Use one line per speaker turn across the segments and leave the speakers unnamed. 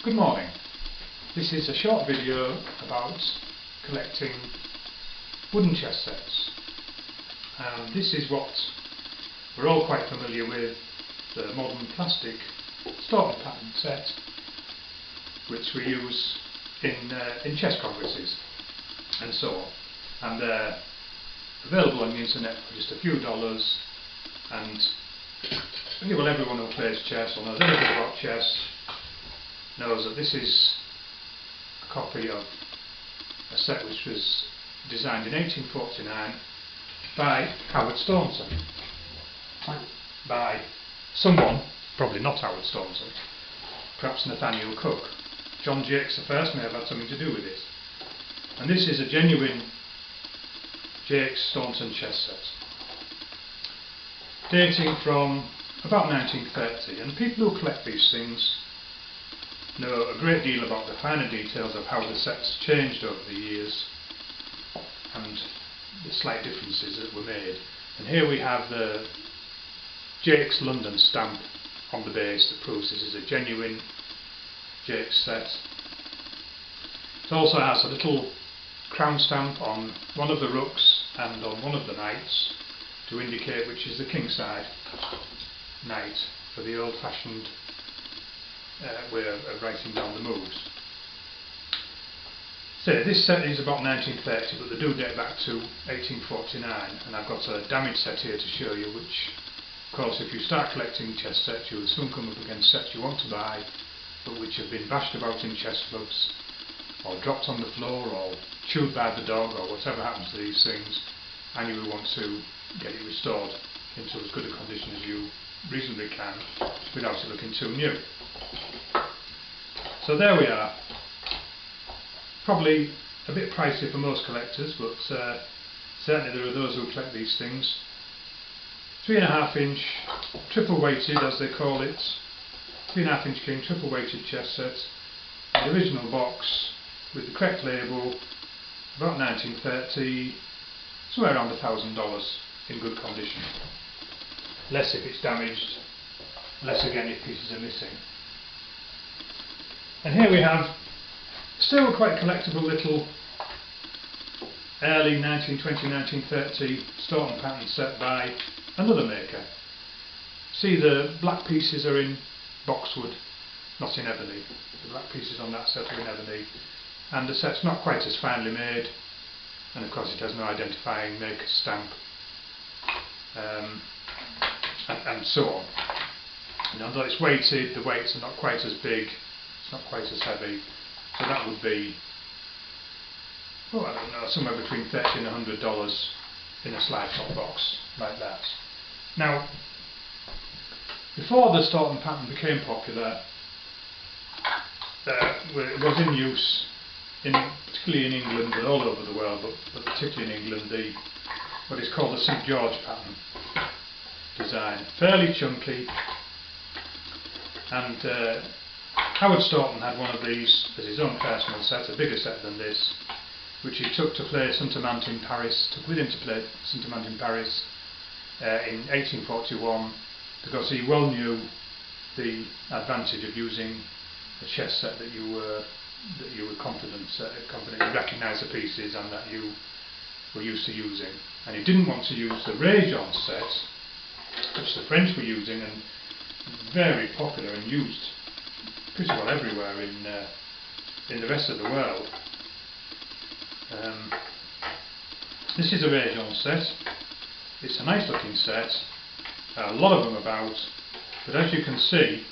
Good morning. This is a short video about collecting wooden chess sets. This is what we're all quite familiar with, the modern plastic Staunton pattern set which we use in chess congresses and so on. And they're available on the internet for just a few dollars, and well, everyone who plays chess or knows anything about chess knows that this is a copy of a set which was designed in 1849 by Howard Staunton, by someone, probably not Howard Staunton, perhaps Nathaniel Cook. John Jaques I may have had something to do with it. And this is a genuine Jaques Staunton chess set, dating from about 1930, and people who collect these things know a great deal about the finer details of how the sets changed over the years and the slight differences that were made. And here we have the Jaques London stamp on the base that proves this is a genuine Jaques set. It also has a little crown stamp on one of the rooks and on one of the knights to indicate which is the kingside knight for the old-fashioned way of writing down the moves. So this set is about 1930, but they do date back to 1849, and I've got a damaged set here to show you, which of course if you start collecting chess sets you will soon come up against sets you want to buy but which have been bashed about in chess clubs or dropped on the floor or chewed by the dog or whatever happens to these things, and you will want to get it restored into as good a condition as you reasonably can without it looking too new. So there we are. Probably a bit pricey for most collectors, but certainly there are those who collect these things. 3.5 inch triple weighted, as they call it, 3.5 inch king triple weighted chess set, the original box with the correct label, about 1930, somewhere around $1,000 in good condition. Less if it's damaged, less again if pieces are missing. And here we have still quite collectible little early 1920-1930 Staunton pattern set by another maker. See, the black pieces are in boxwood, not in ebony. The black pieces on that set are in ebony, and the set's not quite as finely made, and of course it has no identifying maker's stamp, and so on. And although it's weighted, the weights are not quite as big, it's not quite as heavy, so that would be, oh, I don't know, somewhere between $30 and $100 in a slide top box like that. Now, before the Staunton pattern became popular, it was in use, particularly in England, but all over the world, but particularly in England, what is called the St George pattern design. Fairly chunky, and Howard Staunton had one of these as his own personal set, a bigger set than this, which he took to play Saint-Amand in Paris, took with him to play Saint-Amand in Paris in 1841, because he well knew the advantage of using a chess set that you were confident you recognised the pieces and that you were used to using. And he didn't want to use the Régence set, which the French were using, and very popular and used pretty well everywhere in the rest of the world. This is a Régence set. It's a nice looking set, a lot of them about, but as you can see,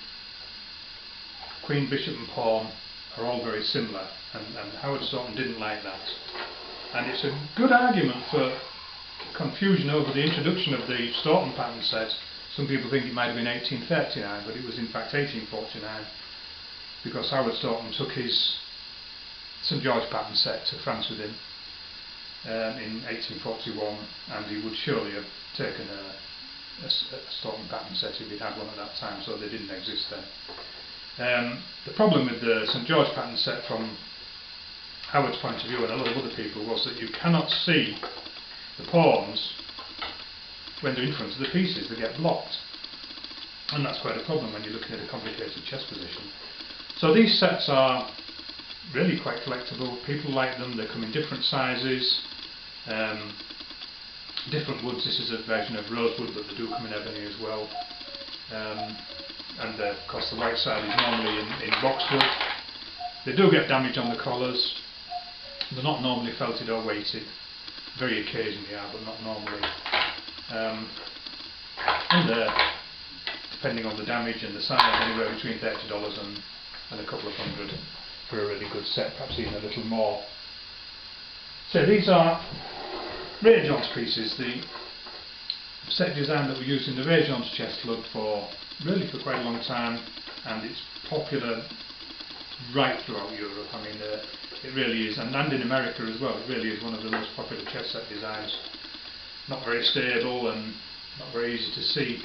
Queen, Bishop and Pawn are all very similar, and Howard Staunton didn't like that. And it's a good argument for confusion over the introduction of the Staunton pattern set. Some people think it might have been 1839, but it was in fact 1849, because Howard Staunton took his St George pattern set to France with him in 1841, and he would surely have taken a Staunton pattern set if he'd had one at that time, so they didn't exist then. The problem with the St George pattern set from Howard's point of view and a lot of other people was that you cannot see the pawns when they're in front of the pieces, they get blocked. And that's quite a problem when you're looking at a complicated chess position. So these sets are really quite collectible. People like them. They come in different sizes, different woods. This is a version of rosewood, but they do come in ebony as well. And of course the white side is normally in boxwood. They do get damage on the collars. They're not normally felted or weighted. Very occasionally are, but not normally. And depending on the damage and the size, anywhere between $30 and a couple of hundred for a really good set, perhaps even a little more. So these are Régence pieces. The set design that we used in the Régence chess club for quite a long time, and it's popular right throughout Europe. I mean, it really is, and in America as well. It really is one of the most popular chess set designs. Not very stable and not very easy to see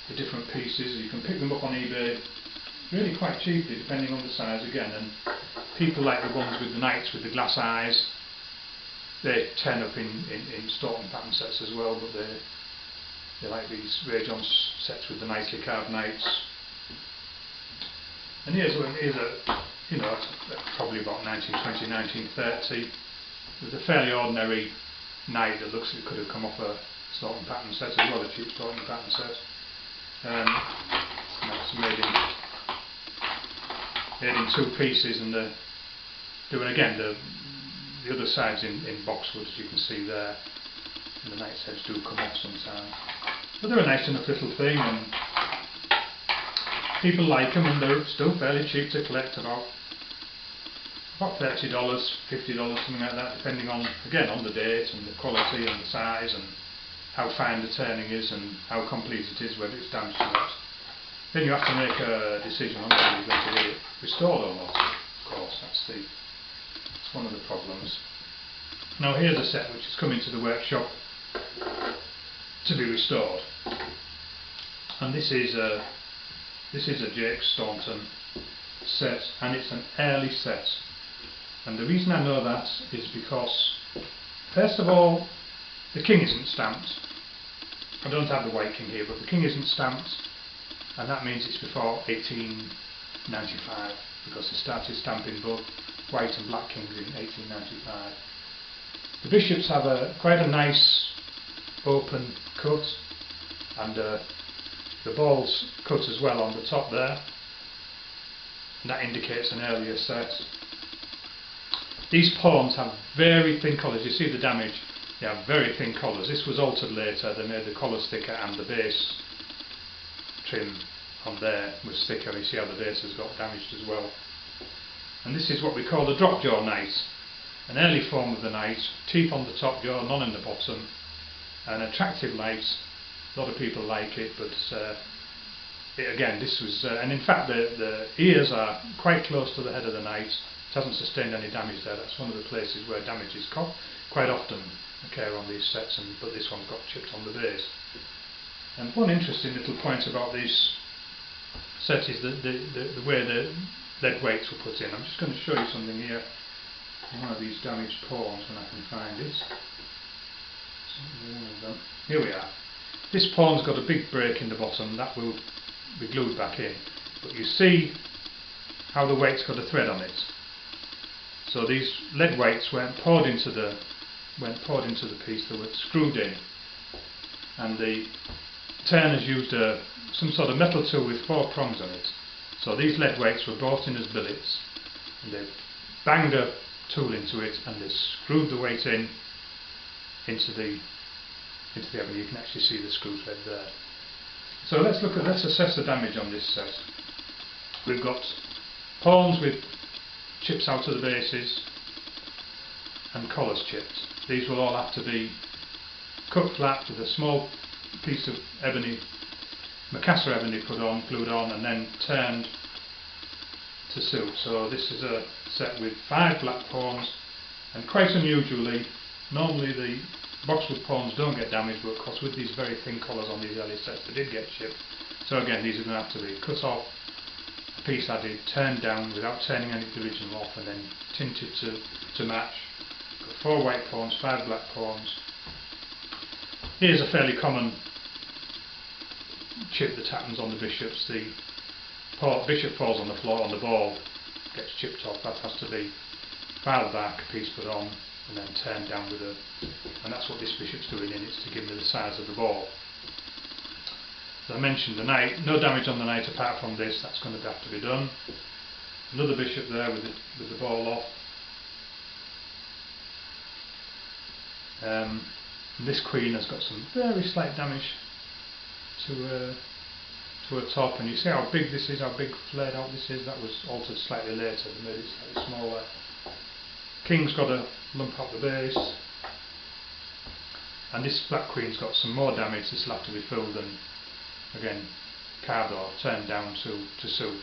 the different pieces. You can pick them up on eBay really quite cheaply, depending on the size again. And people like the ones with the knights with the glass eyes. They turn up in Staunton pattern sets as well, but they like these Régence sets with the nicely carved knights. And here's a, you know, probably about 1920, 1930, with a fairly ordinary knight that looks like it could have come off a Staunton pattern set as well, a cheap Staunton pattern set. That's made in two pieces, and doing again the other sides in boxwood, as you can see there. And the knight's heads do come off sometimes, but they're a nice enough little thing, and people like them, and they're still fairly cheap to collect, about $30, $50, something like that, depending on, again, on the date and the quality and the size and how fine the turning is and how complete it is, whether it's damaged or not. Then you have to make a decision on whether you're going to get it restored or not. Of course, that's one of the problems. Now here's a set which has come into the workshop to be restored, and this is a Jaques Staunton set, and it's an early set. And the reason I know that is because, first of all, the king isn't stamped. I don't have the white king here, but the king isn't stamped, and that means it's before 1895, because they started stamping both white and black kings in 1895. The bishops have quite a nice open cut, and the ball's cut as well on the top there, and that indicates an earlier set. These pawns have very thin collars. You see the damage, they have very thin collars. This was altered later. They made the collars thicker, and the base trim on there was thicker. You see how the base has got damaged as well. And this is what we call the drop jaw knight, an early form of the knight, teeth on the top jaw, none in the bottom, an attractive knight. A lot of people like it, but again, this was, and in fact the ears are quite close to the head of the knight. It hasn't sustained any damage there. That's one of the places where damage is quite often occur on these sets, but this one's got chipped on the base. And one interesting little point about this set is the way the lead weights were put in. I'm just going to show you something here. One of these damaged pawns, when I can find it. Here we are. This pawn's got a big break in the bottom, that will be glued back in. But you see how the weight's got a thread on it. So these lead weights weren't poured into the piece, they were screwed in. And the turners used some sort of metal tool with 4 prongs on it. So these lead weights were brought in as billets, and they banged a tool into it, and they screwed the weight into the ebony. You can actually see the screw thread there. So let's assess the damage on this set. We've got pawns with chips out of the bases and collars chipped. These will all have to be cut flat with a small piece of ebony, Macassar ebony glued on, and then turned to suit. So this is a set with 5 black pawns, and quite unusually, normally the boxwood pawns don't get damaged, but of course with these very thin collars on these early sets they did get chipped. So again, these are going to have to be cut off, a piece added, turned down without turning any of the original off, and then tinted to match. Got 4 white pawns, 5 black pawns. Here's a fairly common chip that happens on the bishops, the bishop falls on the floor, on the ball, gets chipped off, that has to be filed back, a piece put on, and then turned down with a, and that's what this bishop's doing in, it's to give me the size of the ball. As I mentioned, the knight, no damage on the knight apart from this, that's going to have to be done. Another bishop there with the ball off. And this queen has got some very slight damage to her top, and you see how big this is, how big flared out this is. That was altered slightly later, they made it slightly smaller. King's got a lump out the base, and this black queen's got some more damage. This will have to be filled and again carved or turned down to suit.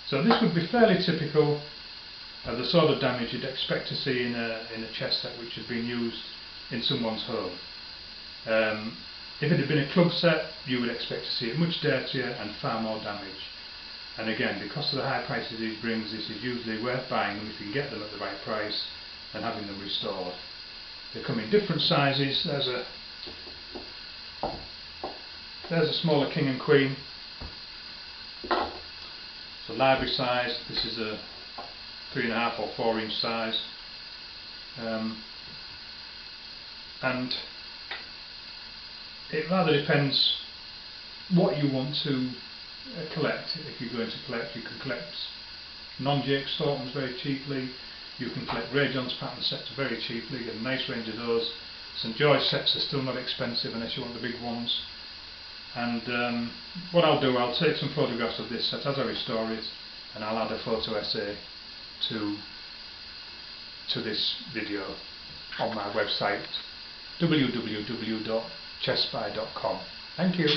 So this would be fairly typical of the sort of damage you'd expect to see in a chess set which had been used in someone's home. If it had been a club set, you would expect to see it much dirtier and far more damage. And again, because of the high prices these brings, this is usually worth buying them if you can get them at the right price and having them restored. They come in different sizes. There's a smaller king and queen. It's a library size. This is a 3.5 or 4 inch size. And it rather depends what you want to collect. If you're going to collect, you can collect non-Jaques Stauntons very cheaply. You can collect Régence pattern sets very cheaply, get a nice range of those. St George sets are still not expensive unless you want the big ones. And what I'll do, I'll take some photographs of this set as I restore it, and I'll add a photo essay to this video on my website www.chesspy.com. Thank you.